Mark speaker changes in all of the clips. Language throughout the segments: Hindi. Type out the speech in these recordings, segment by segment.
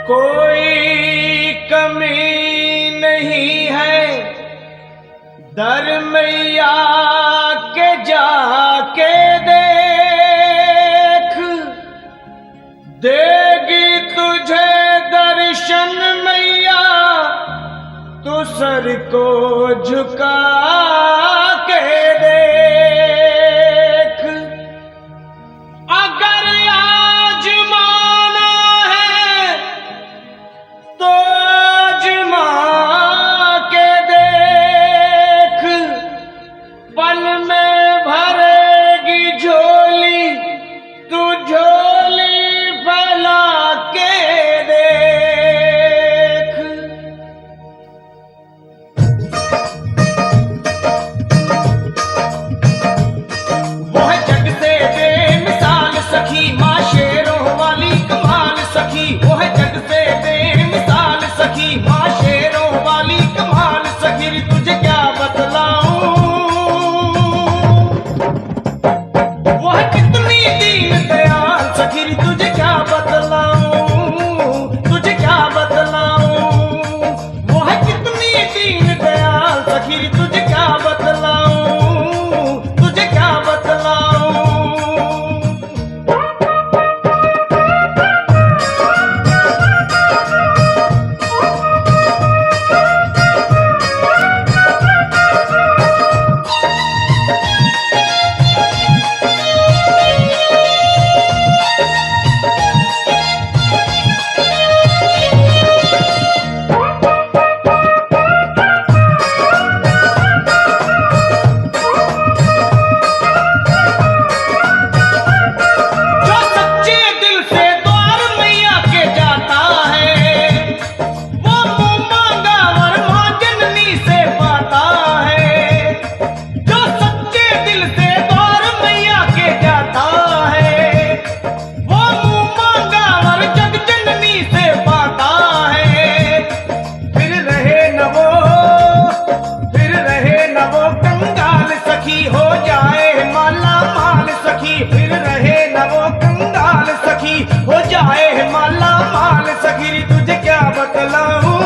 Speaker 1: कोई कमी नहीं है दर मैया के जाके देख, देगी तुझे दर्शन मैया तू सर को झुका के देख। अगर आज माना है तो आजमा के देख, पल में भरेगी झोली तू झोली फैला के देख। वो है जग से बेमिसाल सखी माँ शेरों वाली कमाल सखी, वो है जग से बेमिसाल सखी माँ शेरों वाली कमाल सखी। तुझे क्या बतलाऊं वो है कितनी दीन दयाल सखी, तुझे क्या बतलाऊं, तुझे क्या बतलाऊं। वो है कितनी दीन दयाल सखी, तुझे क्या बतलाऊं, तुझे क्या बतलाऊं। जो सच्चे दिल से द्वार मैया के जाता है वो मुंह मांगा वर मां जननी से पाता है। जो सच्चे दिल से द्वार मैया के जाता है वो मुंह मांगा वर जग जननी से पाता है। फिर रहे न वो कंगाल सखी हो जाए माला माल सखी, फिर रहे न वो कंगाल सखी हो जाए माला माल सखी। तुझे क्या बतलाऊं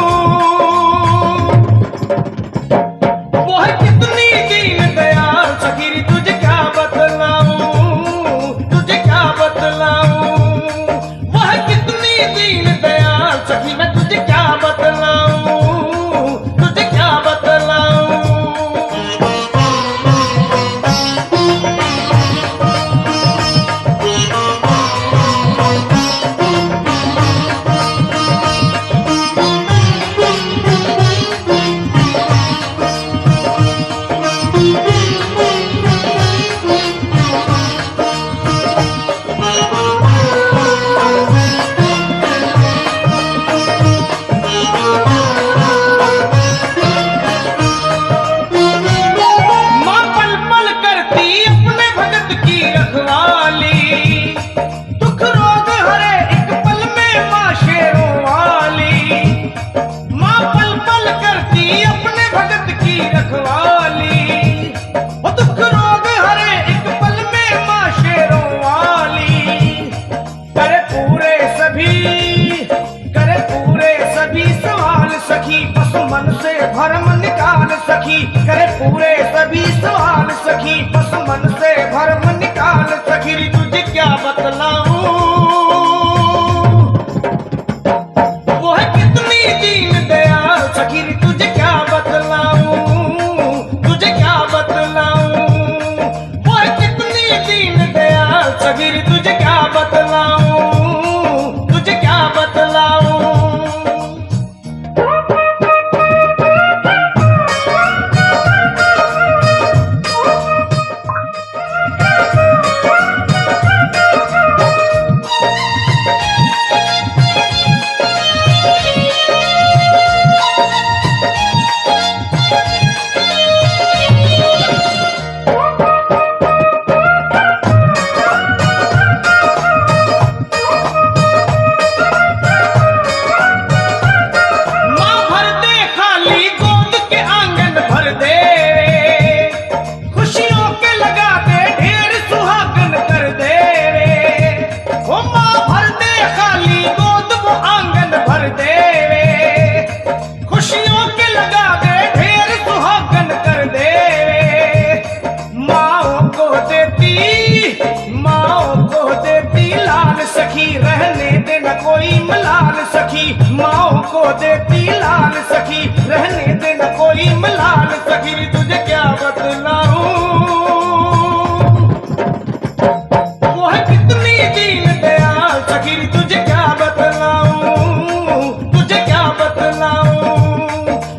Speaker 1: वो है कितनी दीन दयाल सखी, तुझे क्या बतलाऊं, तुझे क्या बतलाऊं। वो है कितनी दीन दयाल सखी, मैं तुझे क्या बतलाऊं, तुझे क्या बतलाऊं। माँ पल पल करती अपने भगत की रखवाली, दुख रोग हरे एक पल में माँ शेरों वाली। माँ पल पल करती अपने भगत की रखवाली, वो दुख रोग हरे एक पल में माँ शेरों वाली। करे पूरे सभी सवाल सखी, बस मन से भरम निकाल सखी। करे पूरे सभी सवाल सखी, बस मन से भरम निकाल सखी। तुझे क्या बतलाऊं वो है कितनी दीन दयाल सखी, तुझे क्या बतलाऊं, तुझे क्या बतलाऊं। वो है कितनी दीन दयाल सखी, तुझे क्या बतलाऊं, तुझे क्या बतलाऊं। देती लाल सखी, रहने दे न कोई मलाल सखी, तुझे क्या बतलाऊं वो है कितनी दीन दयाल सखी, तुझे क्या बतलाऊं, तुझे क्या बतलाऊं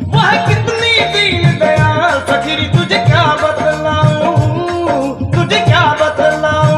Speaker 1: वो है कितनी दीन दयाल सखी, तुझे क्या बतलाऊं, तुझे क्या बतलाऊं।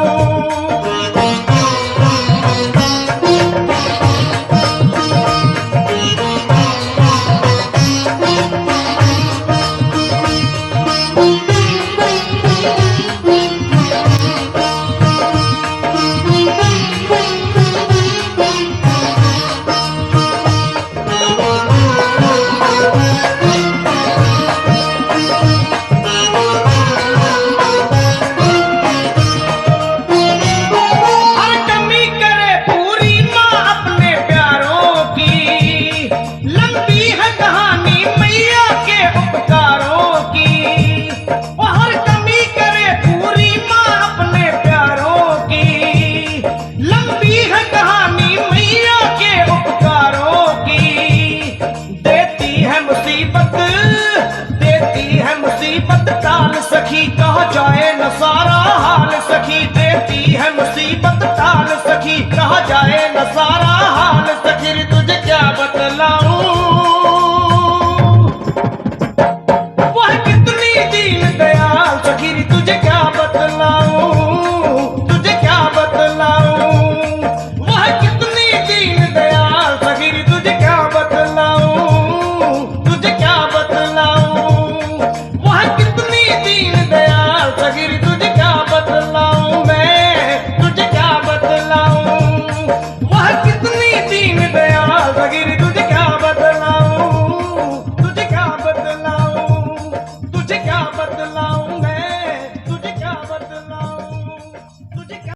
Speaker 1: मुसीबत टाल सखी, कहा जाए न सारा हाल सखी, देती है मुसीबत टाल सखी, कहा जाए न सारा हाल सखी, तुझे क्या बतलाऊं वह कितनी दीन दयाल सखी, तुझे क्या बतलाऊं, तुझे क्या बतलाऊं वह कितनी दीन दयाल सखी, तुझे क्या बतलाऊं, तुझे क्या बतलाऊं वह कितनी दीन दयाल सखी, तुझे क्या बतलाऊं मैं, तुझे क्या बतलाऊं वह कितनी दीन दयाल सखी, तुझे क्या बतलाऊं, तुझे क्या बतलाऊं, तुझे क्या बतलाऊं मैं, तुझे क्या बतलाऊं, तुझे क्या।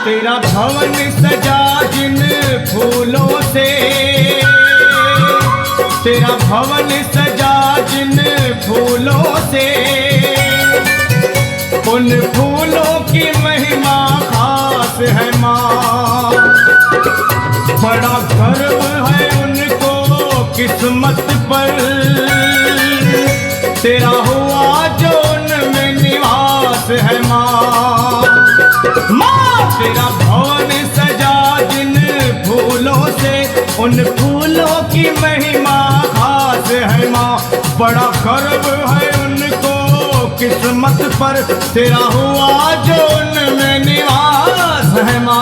Speaker 1: तेरा भवन सजा जिन फूलों से, तेरा भवन सजा जिन फूलों से, उन फूलों की महिमा खास है माँ, बड़ा गर्व है उनको किस्मत पर, तेरा हुआ जो उनमें निवास है माँ। तेरा भवन सजा जिन फूलों से, उन फूलों की महिमा खास है माँ, बड़ा गर्व है उनको किस्मत पर, तेरा हुआ जो उनमें निवास है माँ।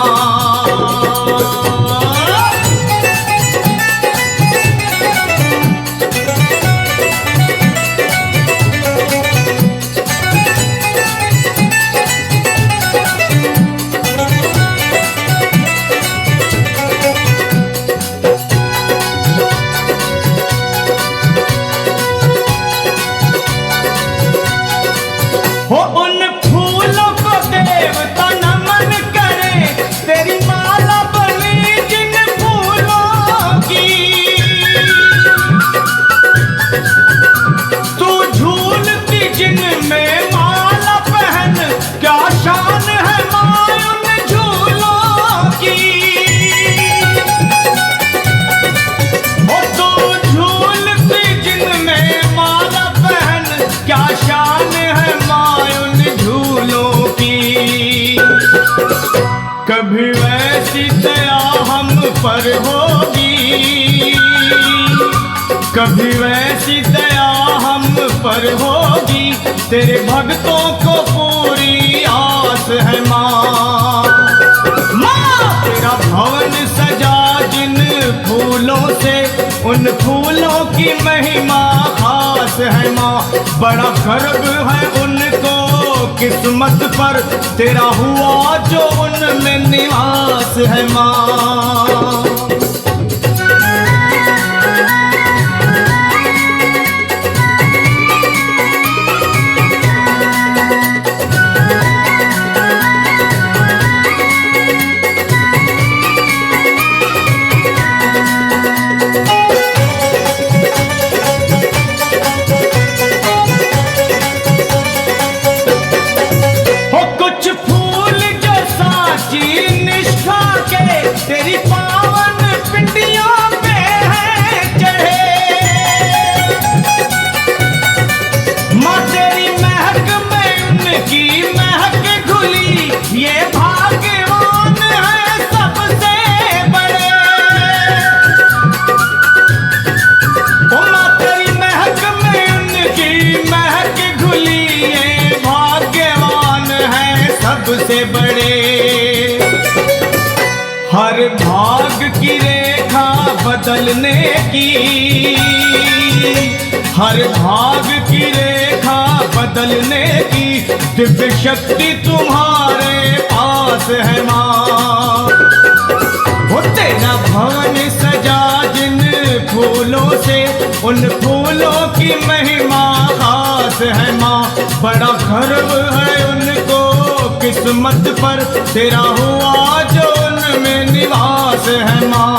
Speaker 1: कभी वैसी दया हम पर होगी, कभी वैसी दया हम पर होगी, तेरे भक्तों को पूरी आस है माँ। माँ तेरा भवन सजा जिन फूलों से, उन फूलों की महिमा खास है माँ, बड़ा गर्व है उनको किस्मत पर, तेरा हुआ जो उनमें निवास है माँ। बदलने की, हर भाग की रेखा बदलने की दिव्य शक्ति तुम्हारे पास है माँ। वो तेरा भवन सजा जिन फूलों से, उन फूलों की महिमा खास है माँ। बड़ा गर्व है उनको किस्मत पर, तेरा हुआ जो उनमें निवास है माँ।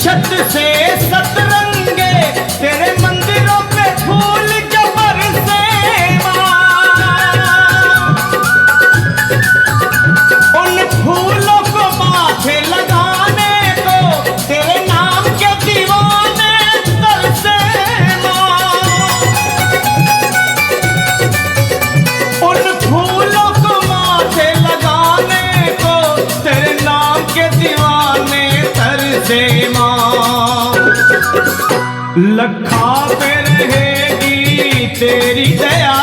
Speaker 1: छत से सतरंगे तेरे मंदिरों पे फूल जब बरसे माँ। उन फूलों को माथे लगाने को तेरे नाम के दीवाने तरसे माँ। उन फूलों को माथे लगाने को तेरे नाम के दीवाने तरसे माँ। लखा पे रहेगी तेरी दया,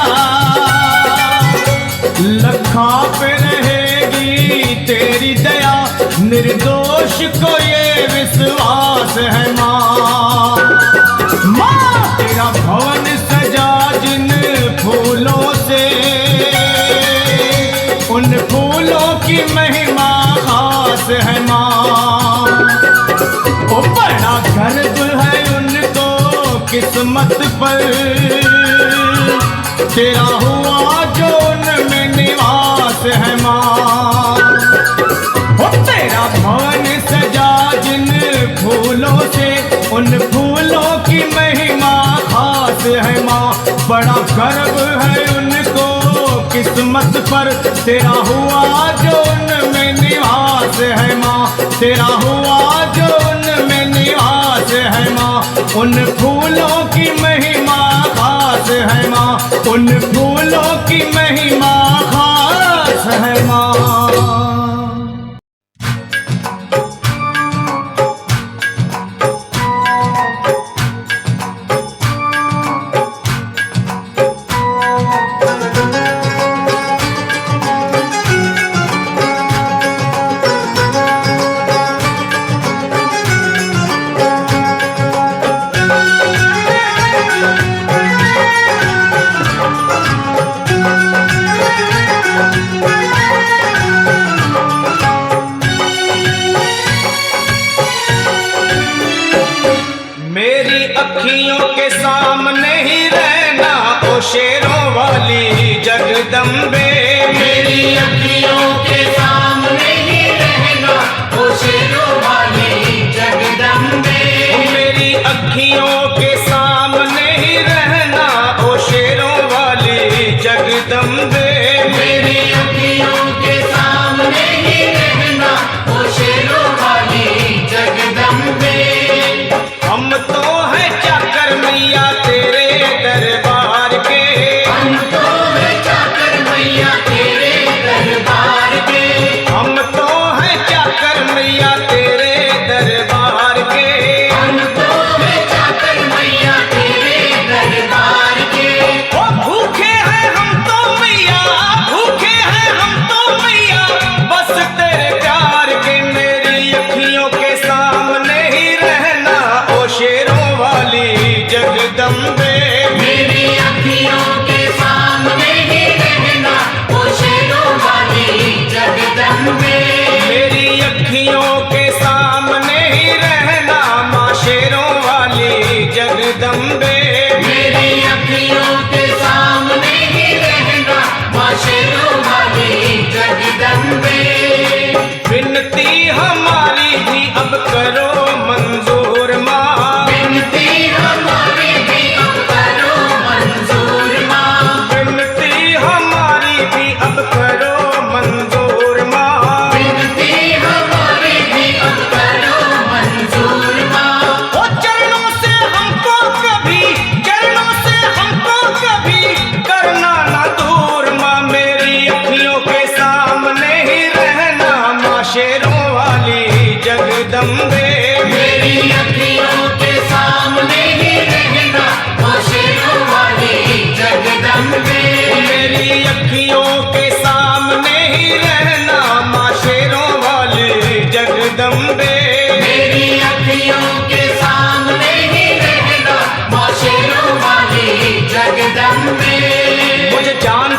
Speaker 1: लखा पे रहेगी तेरी दया, निर्दोष को ये विश्वास है माँ। माँ तेरा भवन सजा जिन फूलों से, उन फूलों की महिमा खास है माँ। ओ बड़ा गर्व है उनको किस्मत पर, तेरा हुआ जो उनमें निवास है माँ। ओ तेरा भवन सजा जिन फूलों से, उन फूलों की महिमा खास है माँ। बड़ा गर्व है उनको किस्मत पर, तेरा हुआ जो उनमें निवास है माँ। तेरा हुआ जो उनमें निवास है माँ। उन फूलों की महिमा खास है माँ, उन फूलों की महिमा खास है माँ। अखियों के सामने ही रहना ओ शेरों वाली जगदम्बे।
Speaker 2: मेरी अखियों के सामने ही रहना ओ शेरों वाली जगदम्बे।
Speaker 1: मेरी अखियों के सामने ही रहना ओ शेरों वाली जगदम्बे।
Speaker 2: मेरी अखियों के सामने ही रहना ओ शेरों वाली जगदम्बे।
Speaker 1: हम तो हैं चाकर मैया तेरे दरबार के,
Speaker 2: हम तो हैं चाकर मैया तेरे दरबार के।
Speaker 1: हम तो हैं चाकर मैया तेरे दरबार के।
Speaker 2: हम तो हैं चाकर मैया तेरे दरबार के।
Speaker 1: ओ भूखे हैं हम तो मैया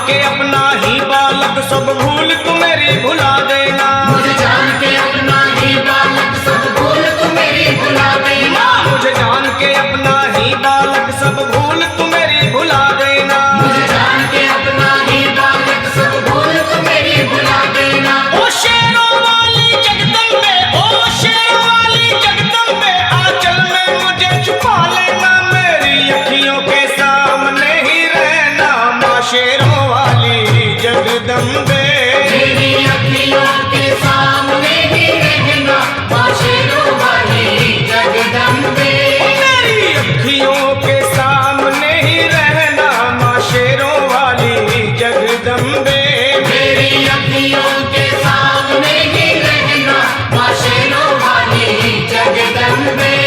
Speaker 1: के अपना ही बालक सब भूल तू मेरी भुला देना।
Speaker 2: मुझे जान के अपना ही बालक सब भूल तू मेरी भुला देना।
Speaker 1: मुझे जान के अपना ही बालक सब भूल तू मेरी भुला देना।
Speaker 2: मुझे जान के अपना ही बालक सब भूल तू मेरी भुला देना।
Speaker 1: ओ शेरों वाली जगदम्बे, ओ शेरों वाली जगदम्बे, आंचल में मुझे छुपा लेना, मेरी अखियों के सामने ही रहना, माँ शेरों वाली जगदम्बे।
Speaker 2: मेरी अखियों के सामने ही रहना, माँ शेरों वाली जगदम्बे।
Speaker 1: मेरी अखियों के सामने ही रहना, माँ शेरों वाली जगदम्बे।
Speaker 2: मेरी अखियों के सामने ही रहना, माँ शेरों वाली जगदम्बे।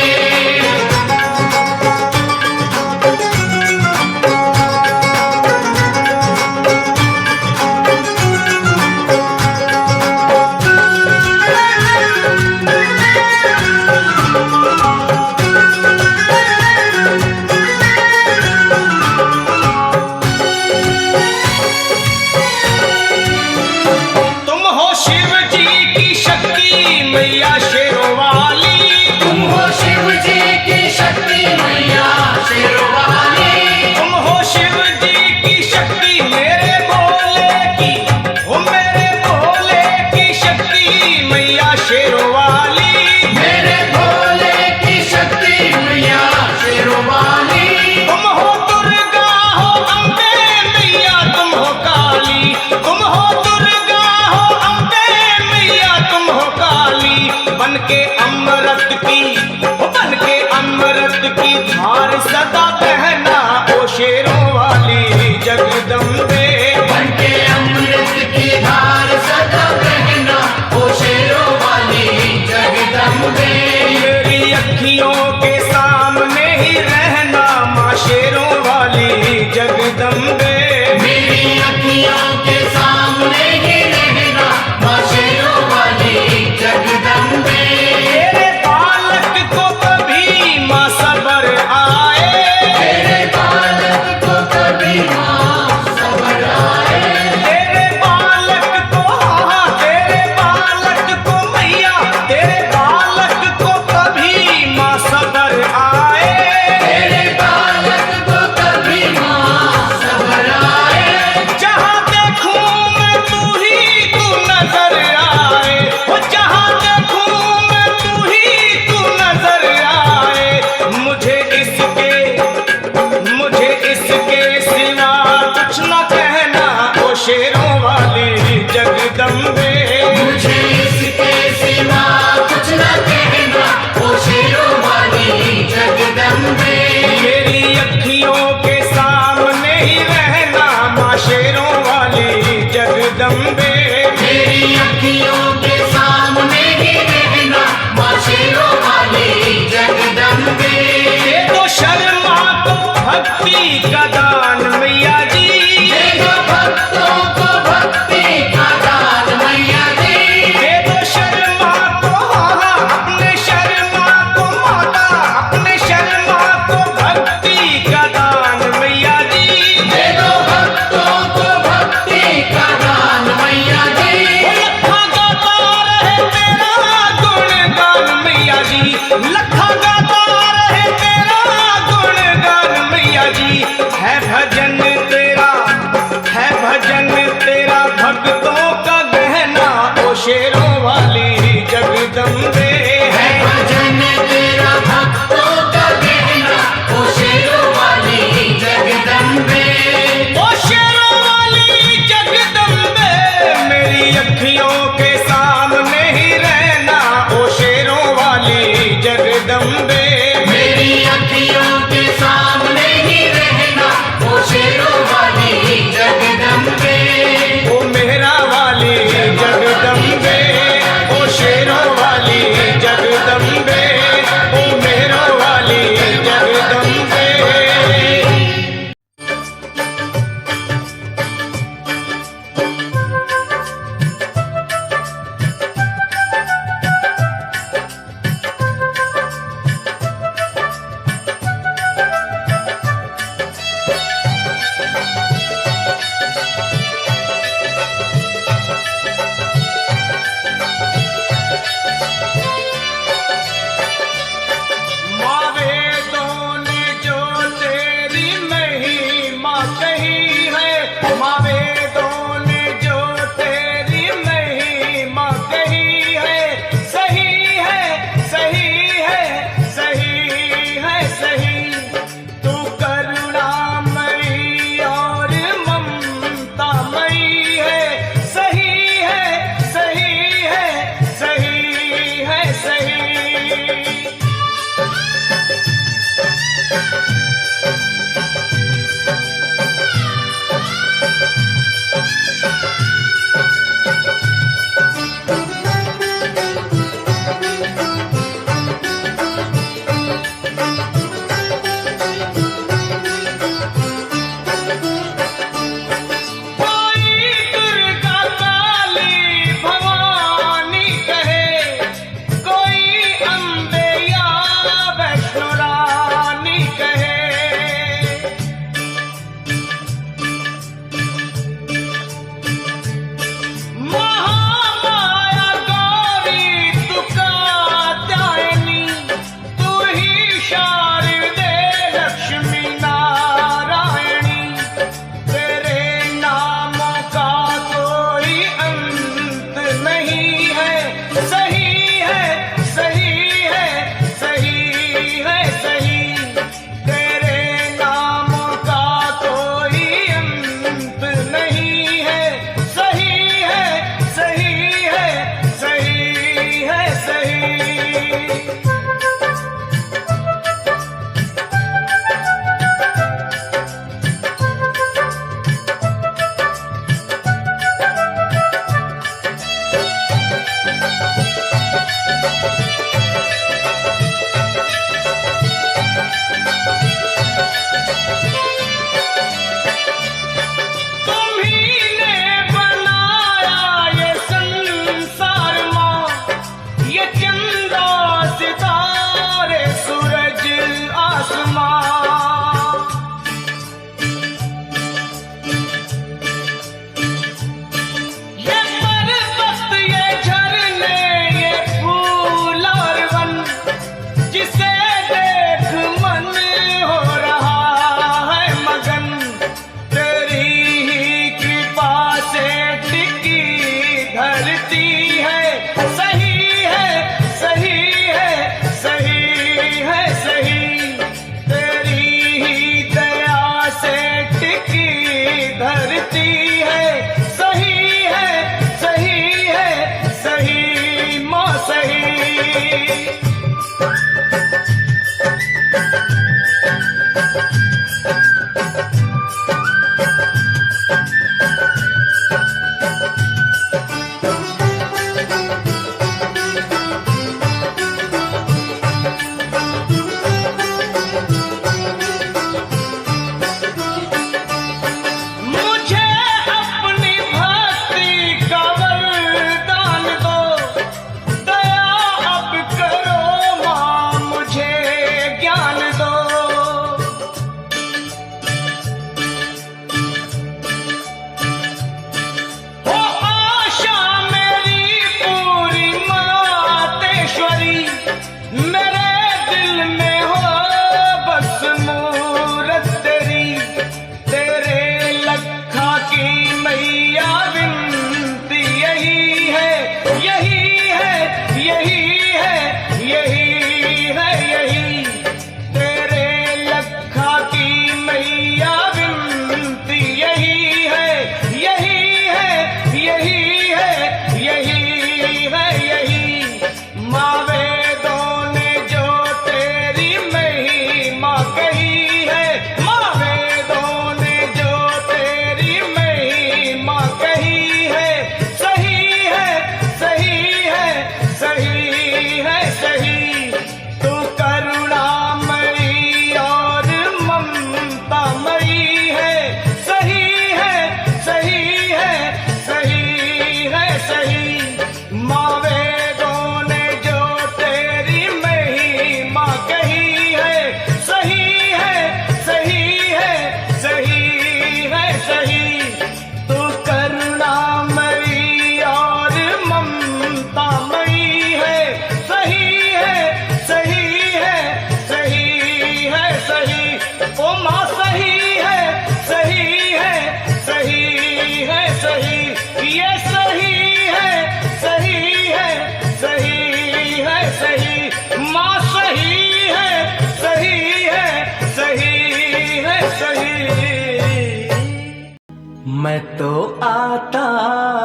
Speaker 1: मैं तो आता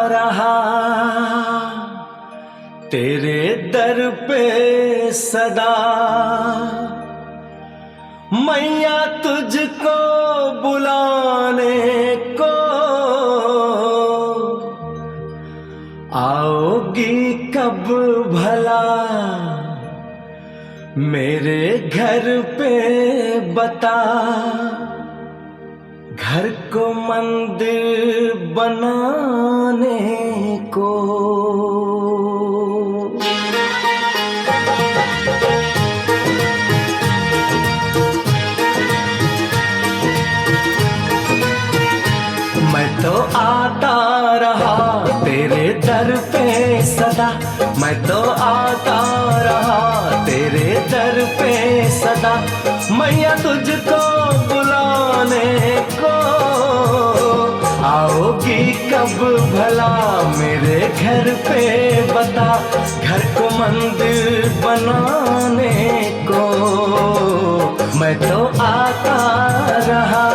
Speaker 1: रहा तेरे दर पे सदा, मैया तुझको बुलाने को आओगी कब भला मेरे घर पे बता। घर को मंदिर बनाने को मैं तो आता रहा तेरे दर पे सदा, मैं तो आता रहा तेरे दर पे सदा, मैया तुझको बुलाने को आओगी कब भला मेरे घर पे बता। घर को मंदिर बनाने को मैं तो आता रहा।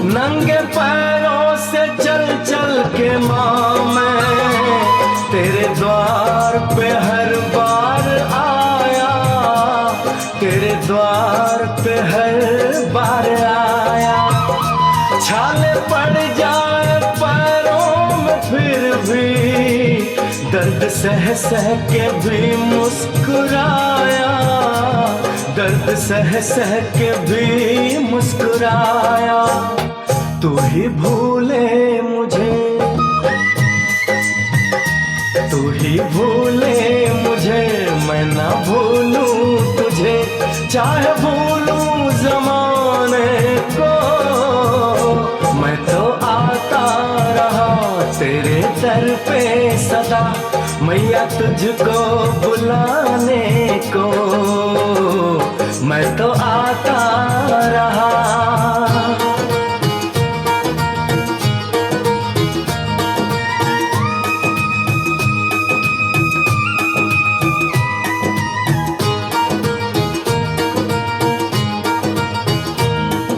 Speaker 1: नंगे पैरों से चल चल के माँ मैं तेरे द्वार पे हर बार आया, तेरे द्वार पे हर बार आया। छाले पड़ जाए पैरों में फिर भी दर्द सह सह के भी मुस्कुराया, दर्द सह सह के भी मुस्कुराया। तू ही भूले मुझे, तू ही भूले मुझे, मैं ना भूलूं तुझे, चाहे भूलूं जमाने को। मैं तो आता रहा तेरे दर पे सदा, मैया तुझको बुलाने को मैं तो आता रहा।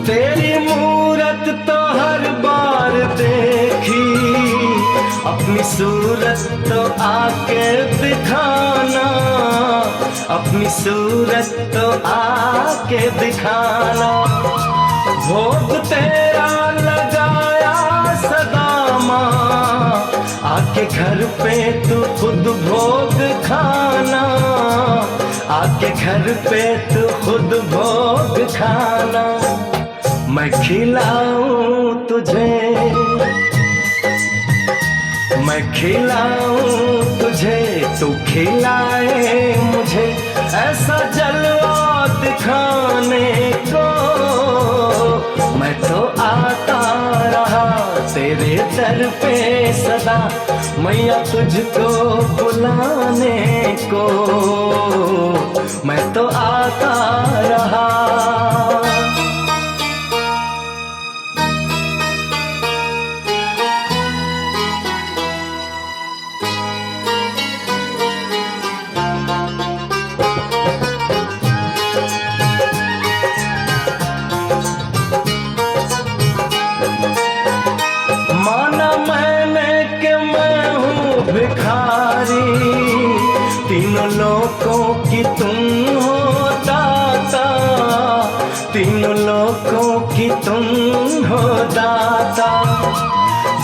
Speaker 1: तेरी मूरत तो हर बार देखी, अपनी सूरत तो आके दिखाना, अपनी सूरत तो आके दिखाना। भोग तेरा लगाया सदा माँ, आके घर पे तू खुद भोग खाना, आके घर पे तू खुद भोग खाना। मैं खिलाऊं तुझे, मैं खिलाऊं तुझे, तू खिलाए मुझे, ऐसा जलवा दिखाने को मैं तो आता रहा तेरे दर पे सदा, मैया तुझको बुलाने को मैं तो आता रहा। माना मैंने कि मैं हूँ भिखारी, तीनों लोकों की तुम हो दाता, तीनों लोकों की तुम हो दाता।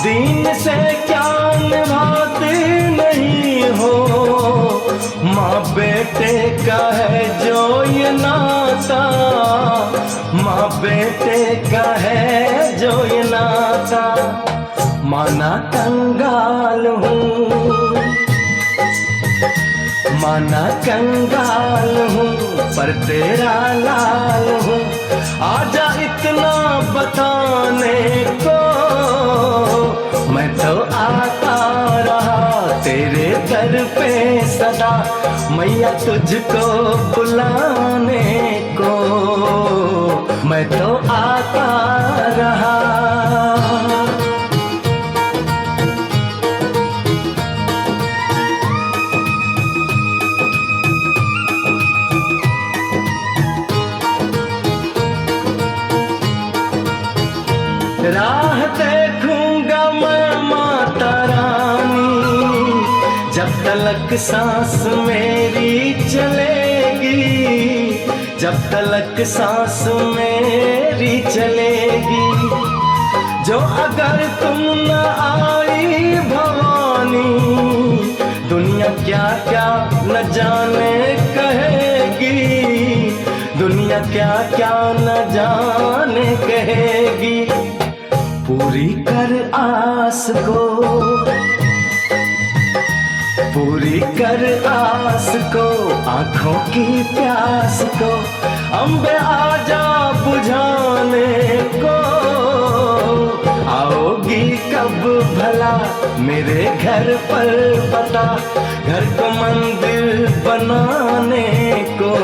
Speaker 1: दीन से क्या निभाते नहीं हो, माँ बेटे का है जो ये नाता, माँ बेटे का है जो ये नाता। माना कंगाल हूँ, माना कंगाल हूँ, पर तेरा लाल हूँ, आजा इतना बताने को मैं तो आता रहा तेरे दर पे सदा, मैया तुझको बुलाने को मैं तो आता रहा।
Speaker 3: तलक सांस मेरी चलेगी, जब तलक सांस मेरी चलेगी, जो अगर तुम न आई भवानी, दुनिया क्या क्या न जाने कहेगी, दुनिया क्या क्या न जाने कहेगी। पूरी कर आस को, पूरी कर आस को, आंखों की प्यास को, अम्बे आजा बुझाने को। आओगी कब भला मेरे घर पर पता, घर को मंदिर बनाने को,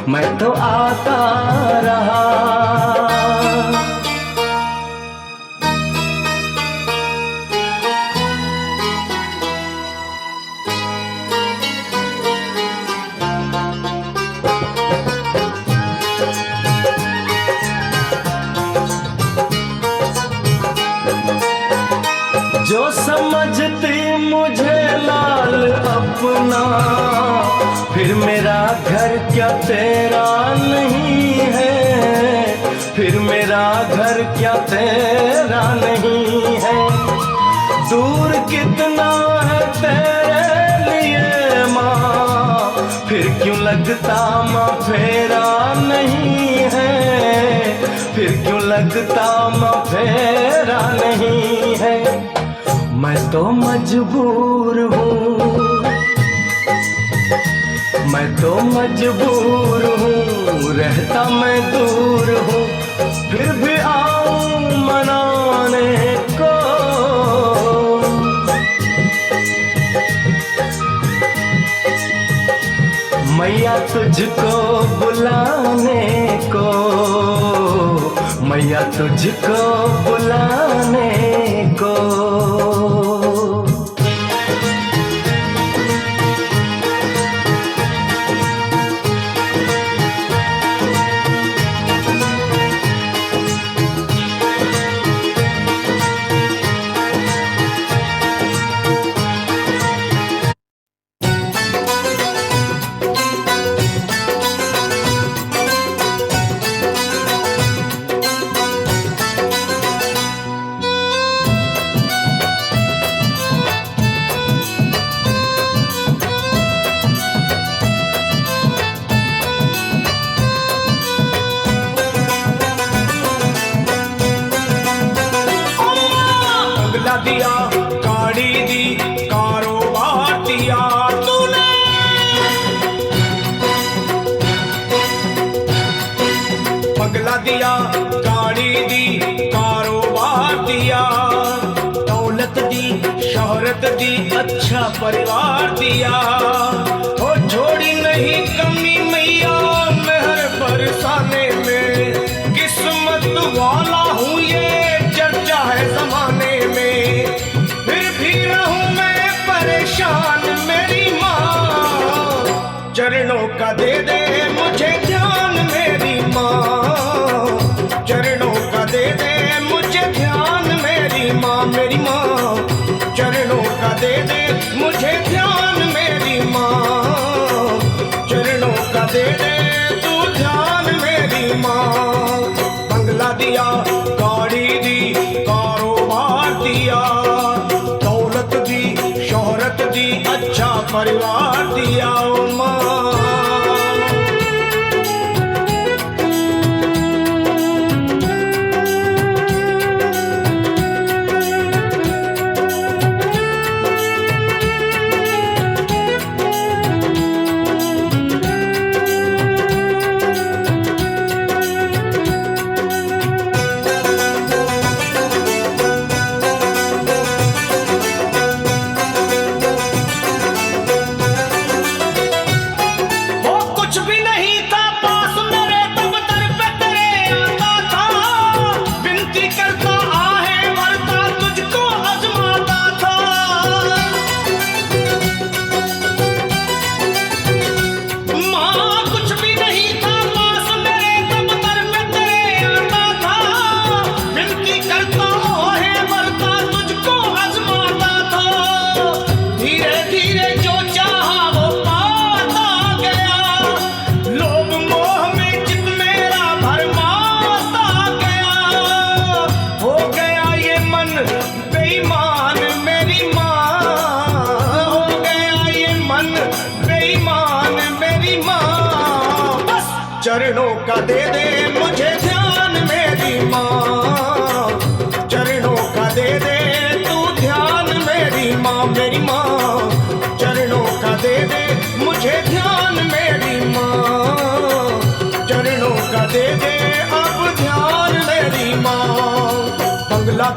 Speaker 3: मैं तो आता रहा। जो समझती मुझे लाल अपना, फिर मेरा घर क्या तेरा नहीं है, फिर मेरा घर क्या तेरा नहीं है। दूर कितना है तेरे लिए माँ, फिर क्यों लगता माँ फेरा नहीं है, फिर क्यों लगता माँ फेरा नहीं है। मैं तो मजबूर हूँ, मैं तो मजबूर हूँ, रहता मैं दूर हूँ, फिर भी आऊँ मनाने को। मैया तुझको बुलाने को, मैया तुझको बुलाने को।
Speaker 1: दिया गाड़ी दी कारोबार दिया तूने, पगला दिया गाड़ी दी कारोबार दिया, दौलत दी शोहरत दी अच्छा परिवार दिया। ओ छोड़ी नहीं कमी मैया मेहर बरसाने में, किस्मत वाला हूँ ये चर्चा है जमाने में, फिर भी रहूं मैं परेशान मेरी माँ, चरणों का दे दे मुझे ध्यान मेरी माँ, चरणों का दे दे मुझे ध्यान मेरी माँ, मेरी माँ, चरणों का दे दे मुझे ध्यान मेरी माँ, चरणों का दे दे तू ध्यान मेरी माँ। बंगला दिया गाड़ी दी कारोबार दिया, दौलत दी शोहरत दी अच्छा परिवार दिया ओ माँ।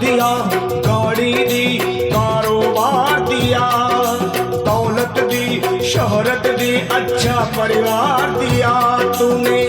Speaker 1: दिया, गाड़ी दी, कारोबार दिया, दौलत दी, शोहरत दी, अच्छा परिवार दिया तूने।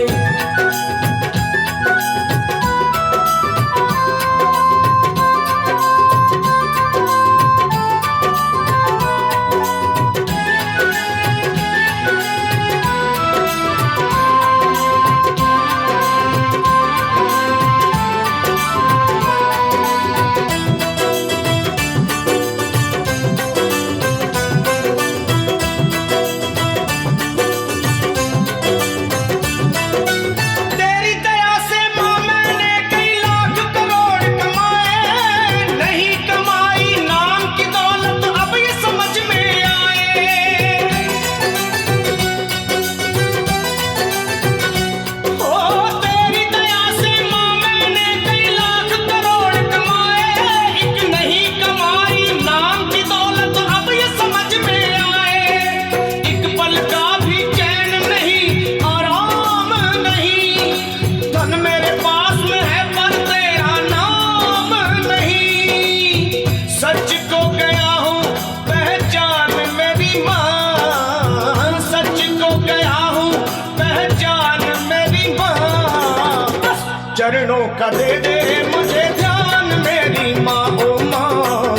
Speaker 1: चरणों का दे दे मुझे ध्यान मेरी माँ, ओ माँ।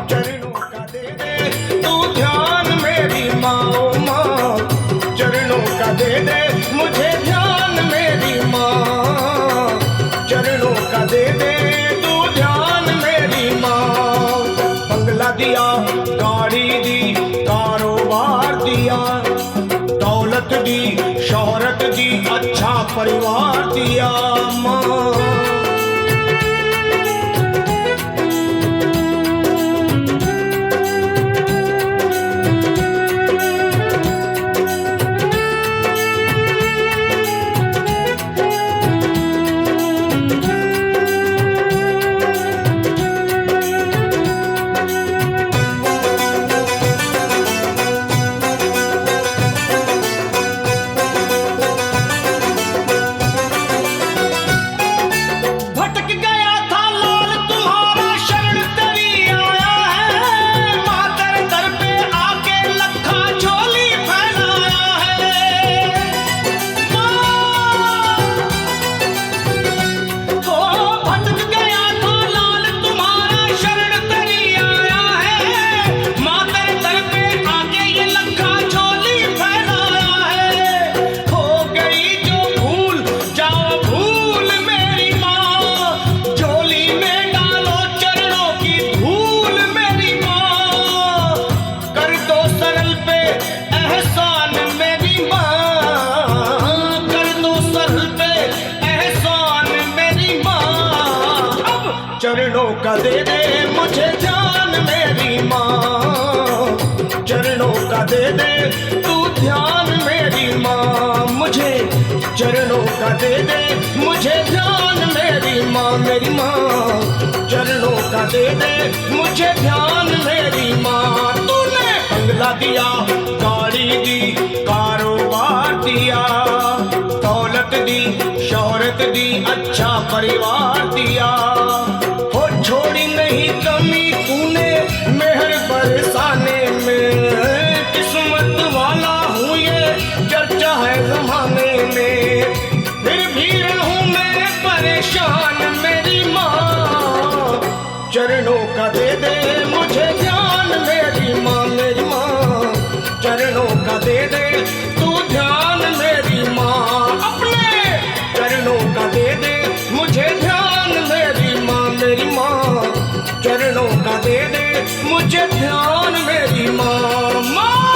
Speaker 1: चरणों का दे दे तू ध्यान मेरी माँ, ओ माँ। चरणों का दे दे मुझे ध्यान मेरी माँ। चरणों का दे दे तू ध्यान मेरी माँ। बंगला दिया, गाड़ी दी, कारोबार दिया, दौलत दी, शोहरत दी, अच्छा परिवार दिया माँ। चरणों का दे दे मुझे ध्यान मेरी माँ। चरणों का दे दे तू ध्यान मेरी माँ। मुझे चरणों का दे दे मुझे ध्यान मेरी माँ, मेरी माँ। चरणों का दे दे मुझे ध्यान मेरी माँ। तूने बंगला दिया, गाड़ी दी, कारोबार दिया, दौलत दी, शोहरत दी, अच्छा परिवार दिया। छोड़ी नहीं कमी तूने मेहर बरसाने में। किस्मत वाला हूँ ये चर्चा है जमाने में। फिर भी रहूँ मैं परेशान मेरी माँ। चरणों का दे दे मुझे ध्यान मेरी माँ, मेरी माँ। चरणों का दे दे तू ध्यान मेरी माँ। अपने चरणों का दे दे मुझे ध्यान मेरी माँ, मेरी माँ। चरणों का दे दे मुझे ध्यान मेरी माँ, माँ।